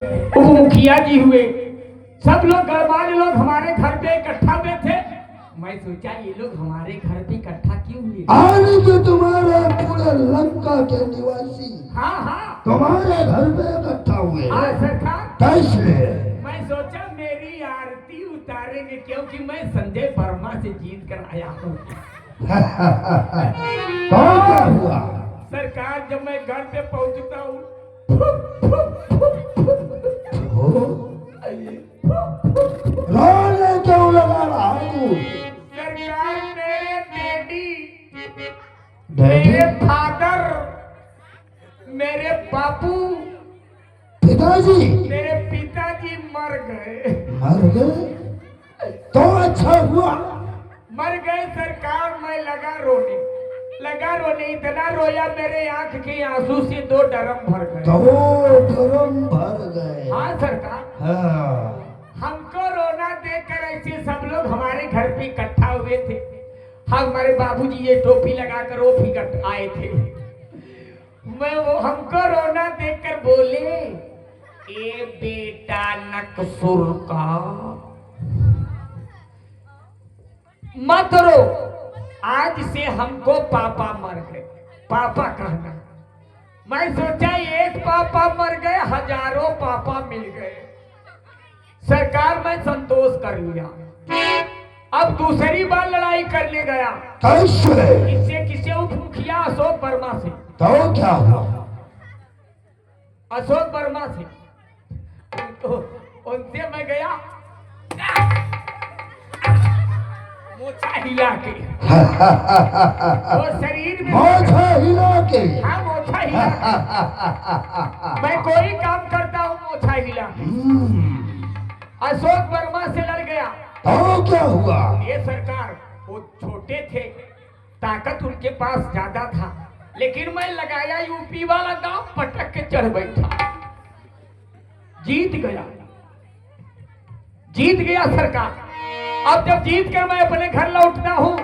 उप मुखिया जी हुए, सब लोग गढ़वाल लोग हमारे घर पे इकट्ठा हुए थे। मैं सोचा ये लोग हमारे घर पे इकट्ठा क्यों हुए? आज जो तुम्हारे पूरे लंका के निवासी हाँ हाँ तुम्हारे घर पे इकट्ठा हुए हाँ सरकार। कैसे? मैं सोचा मेरी आरती उतारेंगे क्योंकि मैं संजय वर्मा से जीत कर आया हूँ। तो क्या हुआ? सरकार जब मैं घर पे पहुंचता हूँ, रोने क्यों लगा रहा तू? सरकार मेरे डैडी, डैडी? मेरे फादर, मेरे बापू, पिताजी मेरे पिताजी मर गए। मर गए? तो अच्छा हुआ। मर गए सरकार। मैं लगा रोने, इतना रोया मेरे आंख के आंसू से 2 ड्रम भर गए। 2 ड्रम भर गए? हाँ सरकार। हाँ। हमको रोना देखकर ऐसे सब लोग हमारे घर पे इकट्ठा हुए थे। हमारे बाबूजी ये टोपी लगाकर वो भी आए थे। मैं वो हमको रोना देखकर बोले, ए बेटा नकसुर का मत रो, आज से हमको पापा मर गए। पापा कहना। मैं सोचा एक पापा मर गए, हजारों पापा मिल गए। सरकार मैं संतोष कर लिया। अब दूसरी बार लड़ाई करने गया। कैसे? किससे? उप मुखिया अशोक वर्मा से। तो क्या हुआ? अशोक वर्मा से उनसे मैं गया, मोछा हिला के। वो शरीर में मोछा हिला के? हाँ मोछा हिला के। मैं कोई काम करता हूँ मोछा हिला के। अशोक वर्मा से लड़ गया। तो क्या हुआ? ये सरकार, वो छोटे थे, ताकत उनके पास ज्यादा था, लेकिन मैं लगाया यूपी वाला दांव, पटक के चढ़ बैठा, जीत गया सरकार। अब जब जीत कर मैं अपने घर लौटता हूँ,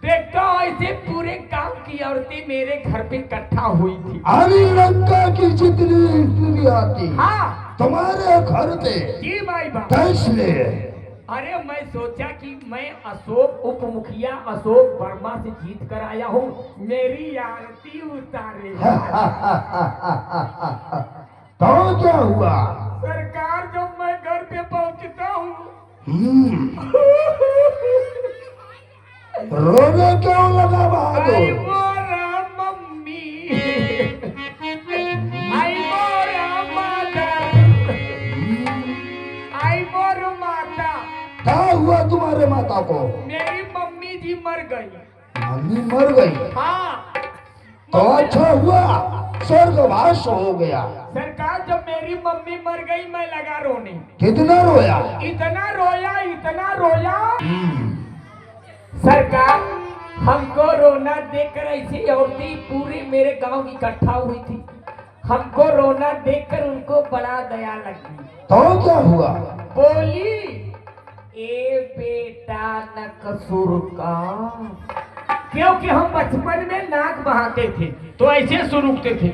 देखता हूँ ऐसे पूरे गांव की औरतें मेरे घर पे इकट्ठा हुई थी। अरे लंका की जितनी स्त्रियां थी हाँ तुम्हारे घर पे? जी माई बाप। कैसे? अरे मैं सोचा कि मैं अशोक उप मुखिया अशोक वर्मा से जीत कर आया हूँ, मेरी आरती उतारे। तो क्या हुआ? सरकार जब मैं घर पे पहुंचता हूँ, रोने क्यों लगा आई बहादुर? मोरा मम्मी, आई मोरा मदर, आई मोर माता। क्या हुआ तुम्हारे माता को? मेरी मम्मी जी मर गई। मम्मी मर गई? हाँ। तो अच्छा हुआ, स्वर्गवास हो गया। सरकार जब मेरी मम्मी मर गई, मैं लगा रोने। कितना रोया? इतना रोया सरकार। हमको रोना देखकर ऐसी औरतें पूरे मेरे गांव की इकट्ठा हुई थी। हमको रोना देखकर उनको बड़ा दया लगी। तो क्या हुआ? बोली, ए बेटा नकसुर का। क्योंकि हम बचपन में नाक बहाते थे तो ऐसे सुरुकते थे,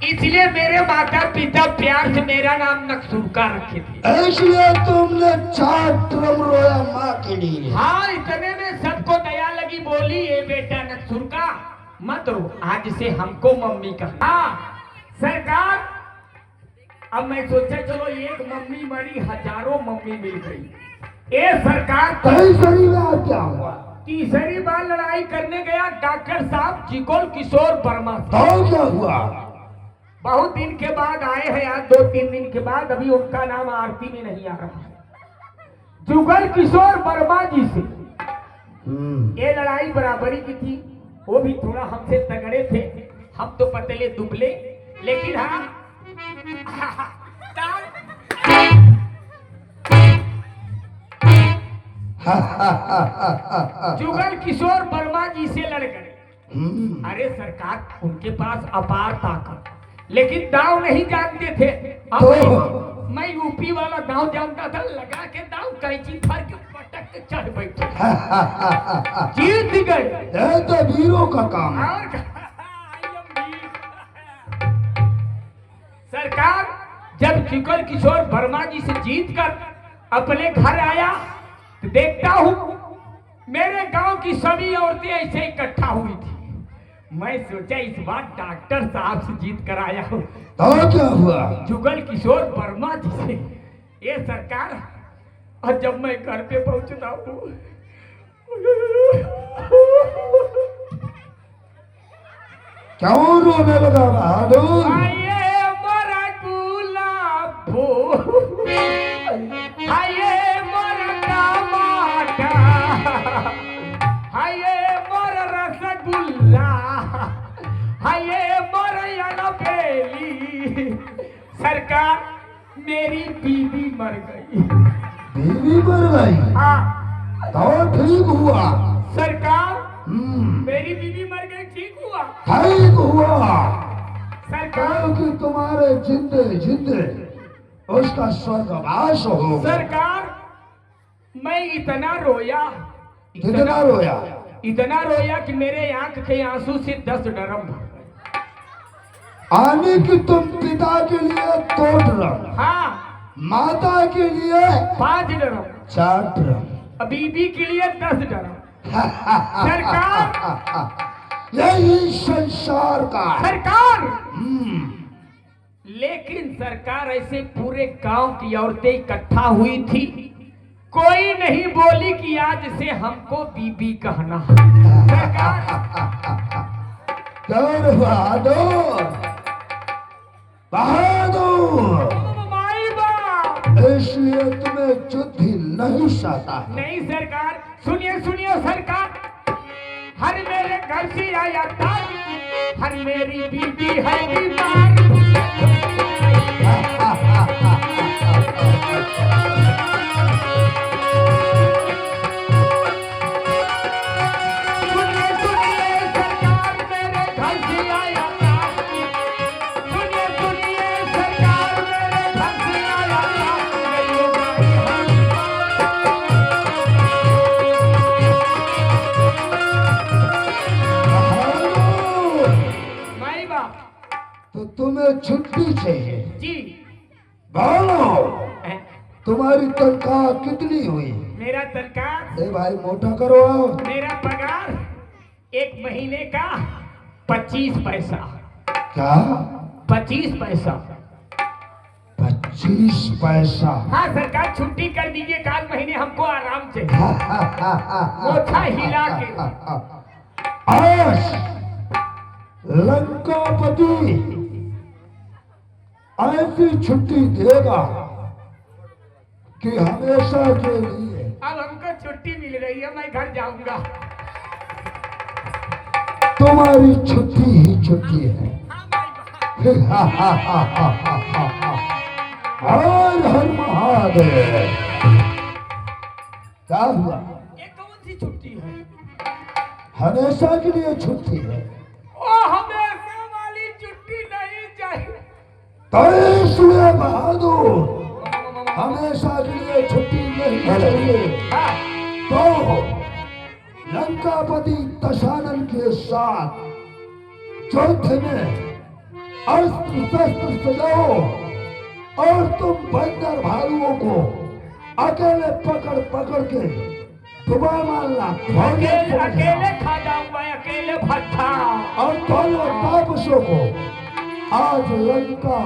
इसलिए मेरे माता पिता प्यार से मेरा नाम नकसुरका रखे थे। इसलिए तुमने 4 ड्रम रोया माँ के लिए? हाँ, इतने में सबको दया लगी। बोली, ए बेटा नकसुरका मत रो, आज से हमको मम्मी का। हाँ सरकार। अब मैं सोचा चलो एक मम्मी मरी, हजारों मम्मी मिल गई। ए सरकार, तीसरी बार क्या हुआ? तीसरी बार लड़ाई करने गया डॉक्टर साहब जिगोल किशोर वर्मा। तो क्या हुआ? बहुत दिन के बाद आए हैं, आज 2-3 दिन के बाद। अभी उनका नाम आरती में नहीं आ रहा है। जुगल किशोर वर्मा जी से ये लड़ाई बराबरी की थी। वो भी थोड़ा हमसे तगड़े थे, हम तो पतले दुबले, लेकिन हाँ जुगल किशोर वर्मा जी से लड़ गए। अरे सरकार, उनके पास अपार ताकत, लेकिन दाव नहीं जानते थे। अब मैं यूपी वाला दाव जानता था, लगा के दाव कैंची फर के पटक के चढ़ बैठे, जीत गए। ये तो वीरों का काम है। और जब जुगल किशोर वर्मा जी से जीत कर अपने घर आया तो देखता हूँ मेरे गांव की सभी औरतें ऐसे इकट्ठा हुई थी। मैं सोचा इस बार डॉक्टर साहब से जीत कर आया हूँ, तो क्या हुआ? जुगल किशोर वर्मा जी से। ये सरकार, और जब मैं घर पे पहुंचता हूँ क्यों रोने लगा बहादुर? आये मोरा गुलाब फूल, आये मोरा टमाटर, आये मोरा रसगुल्ला, आये मोरा यलबेली। सरकार, मेरी बीवी मर गई। बीवी मर गई? हाँ तो ठीक हुआ। सरकार, मेरी बीवी मर गई, ठीक हुआ। ठीक हुआ सरकार, क्योंकि तुम्हारे जिंदे जिंदे उसका स्वर्गवास हो। सरकार, मैं इतना रोया, कितना रोया? इतना रोया कि मेरे आंख के आंसू से 10 ड्रम भर गए। आने की तुम पिता के लिए 2 ड्रम, हाँ, माता के लिए 5 ड्रम, 4 ड्रम, बीबी के लिए 10 ड्रम। सरकार, यही संसार का है। सरकार, लेकिन सरकार ऐसे पूरे गांव की औरतें इकट्ठा हुई थी, कोई नहीं बोली कि आज से हमको बीबी कहना। सरकार, बहादुर, बहादुर, माई बा, इसलिए तुम्हें युद्ध नहीं सहता है। नहीं सरकार, सुनिए सुनिए सरकार, हर मेरे घर से आया था, हर मेरी बीबी है बीमार। सुनिए सुनिए सरकार, मेरे घर से आया था, सुनिए सुनिए सरकार, मेरे घर से आया था, माई बाप। तो तुम्हें छुट्टी चाहिए? जी, बोलो, तुम्हारी तनख्वाह कितनी हुई? मेरा तनख्वाह, ए भाई मोटा करो। मेरा पगार 1 महीने का 25 पैसा। क्या? 25 पैसा? 25 पैसा? हाँ सरकार, छुट्टी कर दीजिए, काल महीने हमको आराम चाहिए, मोछा हिला के। आज लंकापति ऐसी छुट्टी देगा कि हमेशा के लिए। अब हमको छुट्टी मिल रही है, मैं घर जाऊंगा। तुम्हारी छुट्टी ही छुट्टी है। हाँ माई बाप। हर हर महादेव। क्या हुआ? ये कौन सी छुट्टी है? हमेशा के लिए छुट्टी है। ओ, हमेशा वाली छुट्टी नहीं चाहिए। तो इसलिए बहादुर, हमेशा के लिए छुट्टी नहीं चाहिए। हाँ, तो लंकापति दशानन के साथ युद्ध में अस्त्र शस्त्र सजाओ और तुम बंदर भालुओं को अकेले पकड़ पकड़ के डुबा मारना। अकेले खा जाऊंगा, अकेले भट्टा। और दोनों तापसों को आज लंका